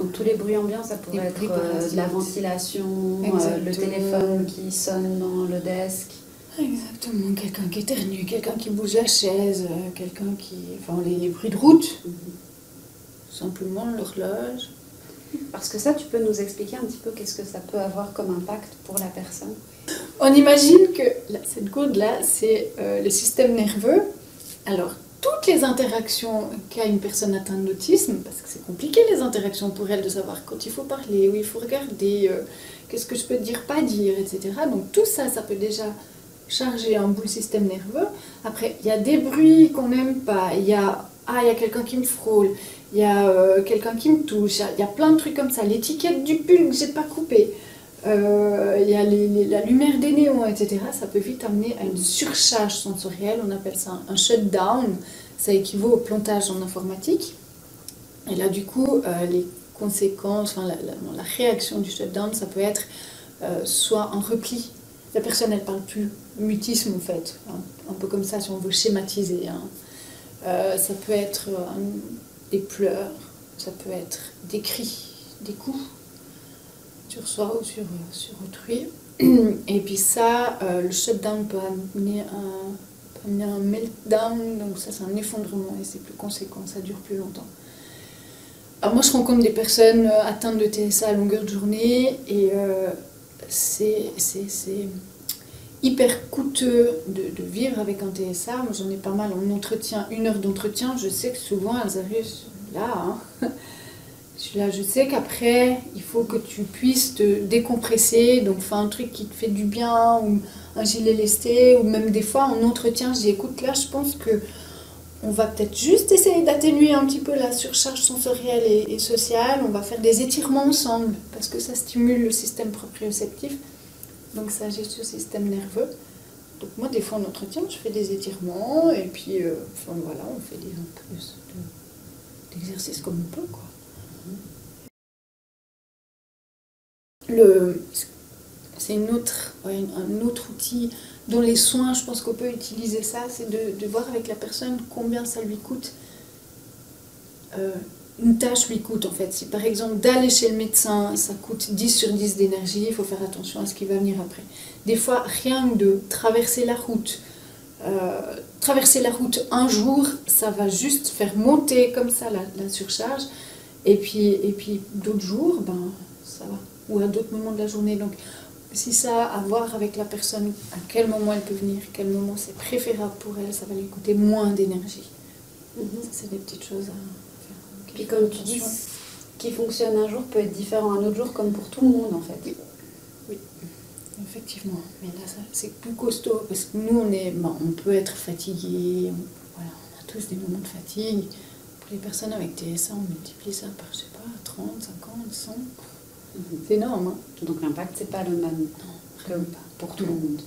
Donc tous les bruits ambiants, ça pourrait être de la ventilation, le téléphone qui sonne dans le desk. Exactement, quelqu'un qui éternue, quelqu'un qui bouge la chaise, quelqu'un qui... Enfin, les bruits de route, simplement l'horloge. Parce que ça, tu peux nous expliquer un petit peu qu'est-ce que ça peut avoir comme impact pour la personne? On imagine que cette gourde-là, c'est le système nerveux. Alors, toutes les interactions qu'a une personne atteinte d'autisme, parce que c'est compliqué les interactions pour elle de savoir quand il faut parler, où il faut regarder, qu'est-ce que je peux dire, pas dire, etc. Donc tout ça, ça peut déjà charger un bout le système nerveux. Après, il y a des bruits qu'on n'aime pas, il y a quelqu'un qui me frôle, il y a quelqu'un qui me touche, il y a plein de trucs comme ça, l'étiquette du pull que j'ai pas coupé, il y a la lumière des néons, etc. Ça peut vite amener à une surcharge sensorielle, on appelle ça un shutdown, ça équivaut au plantage en informatique. Et là du coup, les conséquences, enfin, la réaction du shutdown, ça peut être soit un repli. La personne, elle parle plus, mutisme en fait, un peu comme ça si on veut schématiser. Ça peut être des pleurs, ça peut être des cris, des coups sur soi ou sur autrui. Et puis ça, le shutdown peut amener un meltdown, donc ça c'est un effondrement et c'est plus conséquent, ça dure plus longtemps. Alors moi je rencontre des personnes atteintes de TSA à longueur de journée et c'est hyper coûteux de vivre avec un TSA. Moi j'en ai pas mal en entretien, 1 heure d'entretien, je sais que souvent elles arrivent là, je sais qu'après il faut que tu puisses te décompresser, donc fais un truc qui te fait du bien, ou un gilet lesté, ou même des fois en entretien je dis écoute là je pense que on va peut-être juste essayer d'atténuer un petit peu la surcharge sensorielle et sociale, on va faire des étirements ensemble parce que ça stimule le système proprioceptif. Donc ça agit sur le système nerveux. Donc moi, des fois, en entretien, je fais des étirements et puis, enfin, voilà, on fait un peu d'exercice comme on peut, quoi. C'est un autre outil dont les soins, je pense qu'on peut utiliser ça, c'est de voir avec la personne combien ça lui coûte. Une tâche lui coûte en fait. Si par exemple d'aller chez le médecin, ça coûte 10 sur 10 d'énergie, il faut faire attention à ce qui va venir après. Des fois, rien que de traverser la route un jour, ça va juste faire monter comme ça la surcharge. Et puis d'autres jours, ben, ça va. Ou à d'autres moments de la journée. Donc si ça a à voir avec la personne, à quel moment elle peut venir, quel moment c'est préférable pour elle, ça va lui coûter moins d'énergie. C'est des petites choses à faire. Puis comme tu dis, ce qui fonctionne un jour peut être différent un autre jour, comme pour tout le monde en fait. Oui, effectivement. Mais là, c'est plus costaud, parce que nous, on peut être fatigué, voilà, on a tous des moments de fatigue. Pour les personnes avec TSA, on multiplie ça par, je sais pas, 30, 50, 100. C'est énorme. Donc l'impact, c'est pas le même que pour tout le monde.